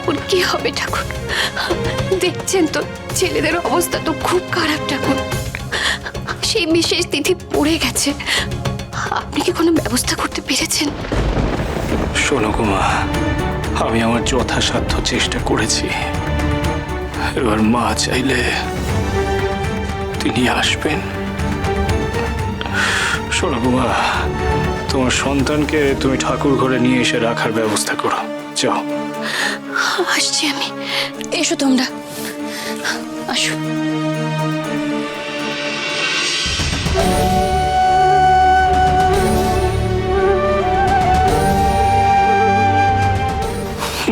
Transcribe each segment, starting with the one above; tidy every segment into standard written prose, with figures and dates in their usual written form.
ঠাকুর কি হবে ঠাকুর? দেখছেন তো ছেলেদের অবস্থা তো খুব খারাপ ঠাকুর। সেই বিশেষ তিথি পড়ে গেছে, আপনি কি কোনো ব্যবস্থা করতে পেরেছেন? শোনো কুমা, আমি আমার যথাসাধ্য চেষ্টা করেছি। এবার মা চাইলে তিনি আসবেন। শোনো কুমা, তোমার সন্তানকে তুমি ঠাকুর ঘরে নিয়ে এসে রাখার ব্যবস্থা করো, যাও। আসছি আমি, এসো তোমরা, আসো।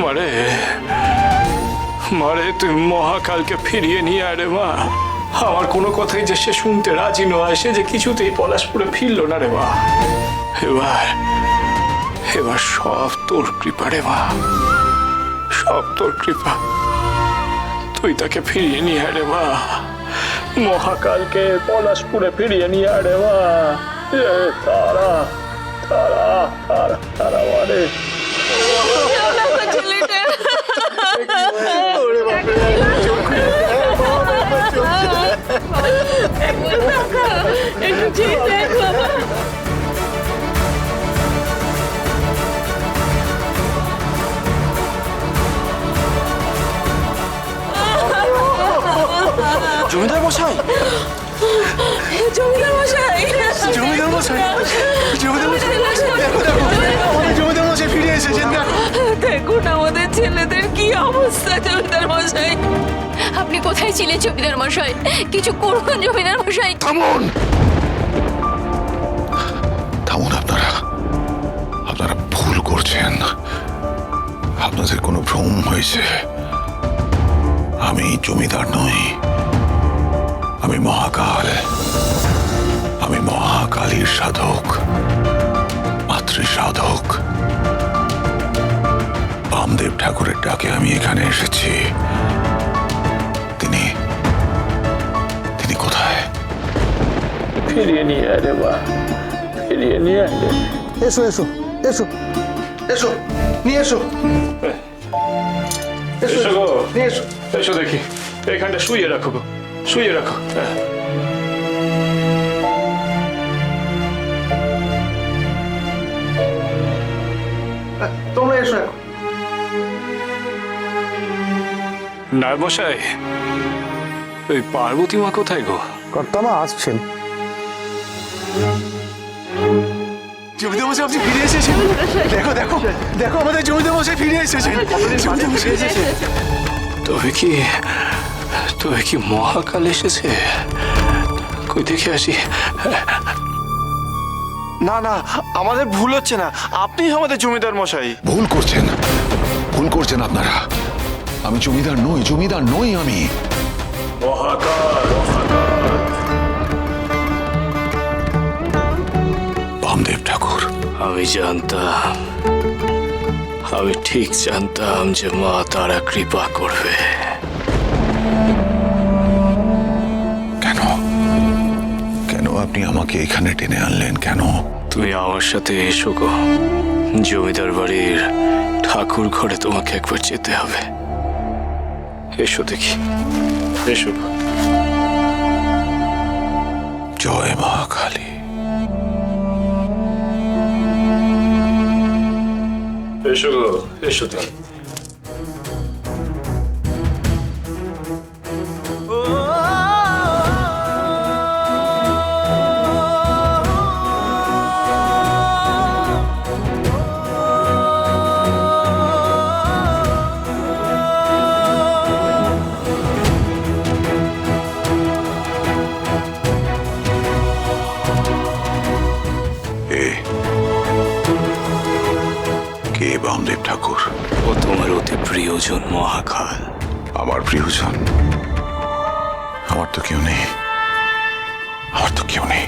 মারে মারে, তুই মহাকালকে ফিরিয়ে নিয়ে আয় রে মা। আমার কোনো কথাই যে সে শুনতে রাজি নয়, সে যে কিছুতেই পলাশপুরে ফিরলো না রে মা। এবার এবার সব তোর কৃপা রে মা, সব তোর কৃপা। তুই তাকে ফিরিয়ে নিয়ে আয় রে মা, মহাকালকে পলাশপুরে ফিরিয়ে নিয়ে আয় রে মা। তারা তারা তারা তারা মারে। জমিদার মশাই, জমিদার মশাই, জমিদার মশাই, জমিদার মশাই, দেখো দেখো, আমাদের জমিদার মশাই ফিরে এসেছেন। দেখো দেখুন আমাদের ছেলেদের কি অবস্থা। জমিদার মশাই, আপনি কোথায় ছিলেন জমিদার মশাই? কিছু করুন জমিদার মশাই। থামুন, থামুন। আপনারা আপনারা ভুল করছেন। আপনাদের কোনো ভ্রম হয়েছে। আমি জমিদার নই, আমি মহাকাল। আমি মহাকালীর সাধক, মাতৃ সাধক। বামদেব ঠাকুরের ডাকে আমি এখানে এসেছি। তিনি তিনি কোথায়? ফিরিয়ে নিয়ে আয় রে মা, ফিরিয়ে নিয়ে আয় রে। এসো এসো এসো এসো, নিয়ে এসো, এসো গো, নিয়ে এসো। এসো দেখি, এখানটা শুয়ে রাখো গো, শুয়ে রাখো। হ্যাঁ। তোমরা এসো এখন। নারমশাই, ওই পার্বতী মা কোথায় গো? কর্তামা আসছেন। জমিদার মশাই আপনি ফিরে এসেছেন। দেখো দেখো দেখো, আমাদের জমিদার মশাই ফিরে এসেছেন। জমিদার মশাই এসেছেন। তবে কি মহাকাল এসেছে? কই দেখে আসি। না না, আমাদের ভুল হচ্ছে না, আপনি আমাদের জমিদার মশাই। ভুল করছেন, ভুল করছেন আপনারা। আমি জমিদার নই, জমিদার নই আমি। মহাকাল, বামদেব ঠাকুর। আমি জানতাম, আমি ঠিক জানতাম যে মা তারা কৃপা করবে। কেন কেন আপনি আমাকে এখানে টেনে আনলেন কেন? তুমি আমার সাথে এসো গো, জমিদার বাড়ির ঠাকুর ঘরে তোমাকে একবার যেতে হবে। এসো দেখি, এসো গো। জয় মহাকালী। এসো গো, এসো তুমি। কে বামদেব ঠাকুর? ও তোমার অতি প্রিয়জন মহাকাল। আমার প্রিয়জন? আমার তো কেউ নেই, আমার তো কেউ নেই।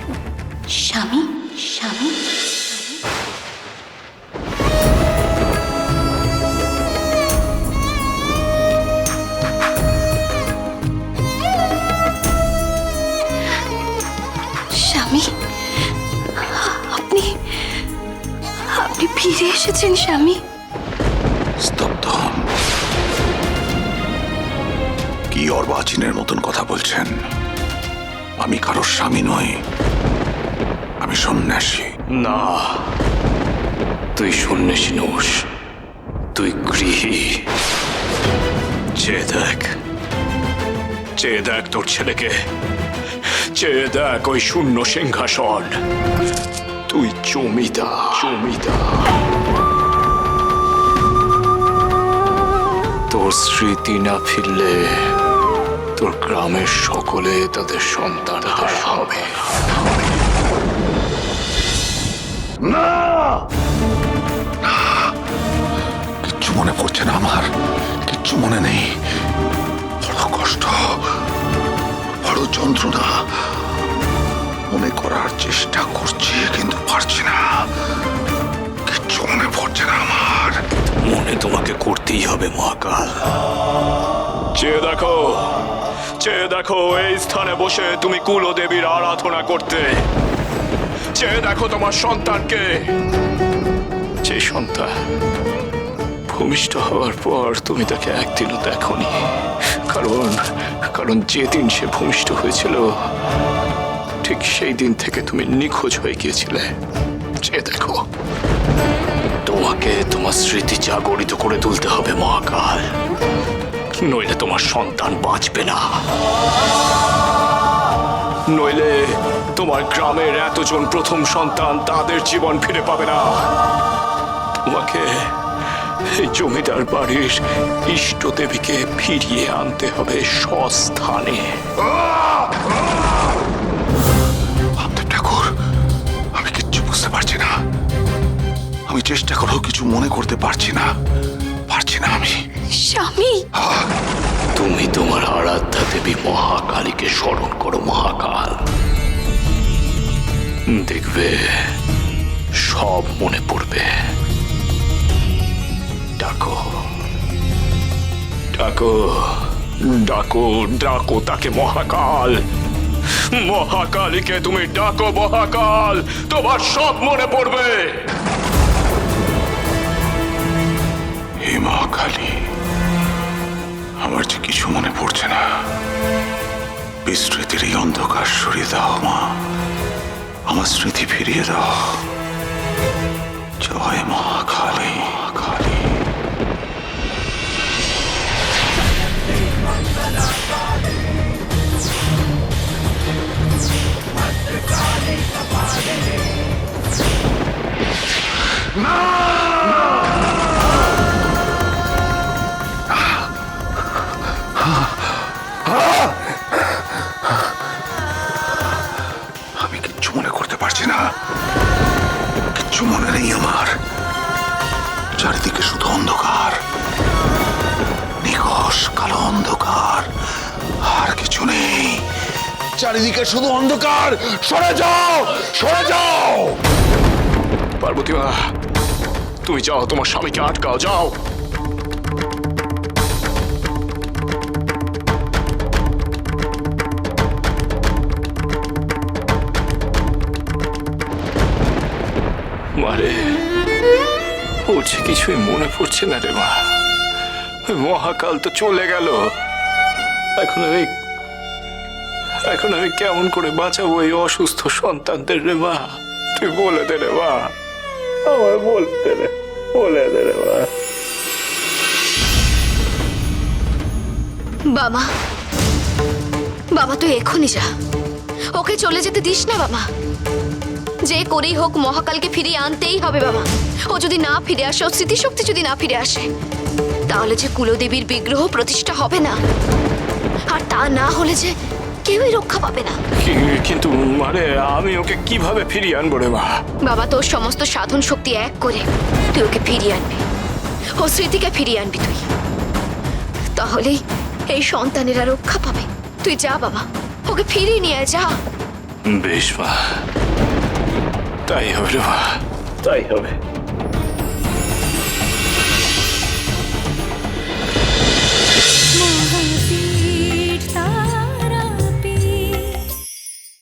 স্বামী, স্বামী, স্বামী, আপনি আপনি ফিরে এসেছেন স্বামী। স্তব্ধ হন। কি অর্বাচীনের মতন কথা বলছেন? আমি কারোর স্বামী নই, আমি সন্ন্যাসী। না, তুই সন্ন্যাসী নোস, তুই গৃহী। চেয়ে দেখ, চেয়ে দেখ তোর ছেলেকে, চেয়ে দেখ ওই শূন্য সিংহাসন। তুই জমিদার, জমিদার। তোর স্মৃতি না ফিরলে তোর গ্রামের সকলে তাদের সন্তান হবে। কিচ্ছু মনে পড়ছে না আমার, কিচ্ছু মনে নেই। বড় কষ্ট, বড় যন্ত্রণা। মনে করার চেষ্টা করছি কিন্তু পারছি না, কিচ্ছু মনে পড়ছে না আমার। মনে তোমাকে করতেই হবে মহাকাল। চেয়ে দেখো, চেয়ে দেখো এই স্থানে বসে তুমি কুলদেবীর আরাধনা করতে। চেয়ে দেখো তোমার সন্তানকে, যে সন্তান ভূমিষ্ঠ হওয়ার পর তুমি তাকে একদিনও দেখোনি। কারণ যেদিন সে ভূমিষ্ঠ হয়েছিল ঠিক সেই দিন থেকে তুমি নিখোঁজ হয়ে গিয়েছিলে। চেয়ে দেখো, তোমাকে তোমার স্মৃতি জাগরিত করে তুলতে হবে মহাকাল, নইলে তোমার সন্তান বাঁচবে না। নইলে তোমার গ্রামের এতজন প্রথম সন্তান তাদের জীবন ফিরে পাবে না। তোমাকে এই জমিদার বাড়ির ইষ্ট দেবীকে ফিরিয়ে আনতে হবে স্বস্থানে। বামদেব ঠাকুর, আমি কিচ্ছু বুঝতে পারছি না। আমি চেষ্টা করেও কিছু মনে করতে পারছি না, পারছি না আমি। স্বামী, তুমি তোমার আরাধ্যা দেবী মহাকালীকে স্মরণ করো মহাকাল, দেখবে সব মনে পড়বে। ডাকো, ডাকো, ডাকো, ডাকো তাকে মহাকাল। মহাকালীকে তুমি ডাকো মহাকাল, তোমার সব মনে পড়বে। হে মহাকালী, আমার যে কিছু মনে পড়ছে না। বিস্মৃতির এই অন্ধকার সরিয়ে দাও মা, আমার স্মৃতি ফিরিয়ে দাও। জয় মহাকালী, মহাকালী। আমি কিচ্ছু মনে করতে পারছি না, কিচ্ছু মনে নেই আমার। চারিদিকে শুধু অন্ধকার, নিকষ কালো অন্ধকার, আর কিছু নেই। চারিদিকে শুধু অন্ধকার। সরে যাও, সরে যাও। পার্বতী মা, তুমি যাও, তোমার স্বামীকে আটকাও, যাও। মারে, ওর যে কিছুই মনে পড়ছে না রে মা। ওই মহাকাল তো চলে গেল। এখন আমি কেমন করে বাঁচাবো এই অসুস্থ সন্তানদের রে মা? তুই বলে দে রে মা, আমার বলতে রে, বলে দে রে মা। বাবা, বাবা তুই এক্ষুনি যা, ওকে চলে যেতে দিস না বাবা। যে করেই হোক মহাকালকে ফিরিয়ে আনতেই হবে বাবা। ও যদি না ফিরে আসে, ও স্মৃতিশক্তি যদি না ফিরে আসে, তাহলে যে কুলদেবীর বিগ্রহ প্রতিষ্ঠা হবে না, আর তা না হলে যে কেউই রক্ষা পাবে না। কিন্তু মানে আমি ওকে কিভাবে ফিরিয়ে আনবো রে মা? বাবা তোর সমস্ত সাধন শক্তি এক করে তুই ওকে ফিরিয়ে আনবি, ও স্মৃতিকে ফিরিয়ে আনবি তুই। তাহলেই এই সন্তানেরা রক্ষা পাবে। তুই যা বাবা, ওকে ফিরিয়ে নিয়ে আয়, যা। বেশ মা, তাই হবে রে মা, তাই হবে।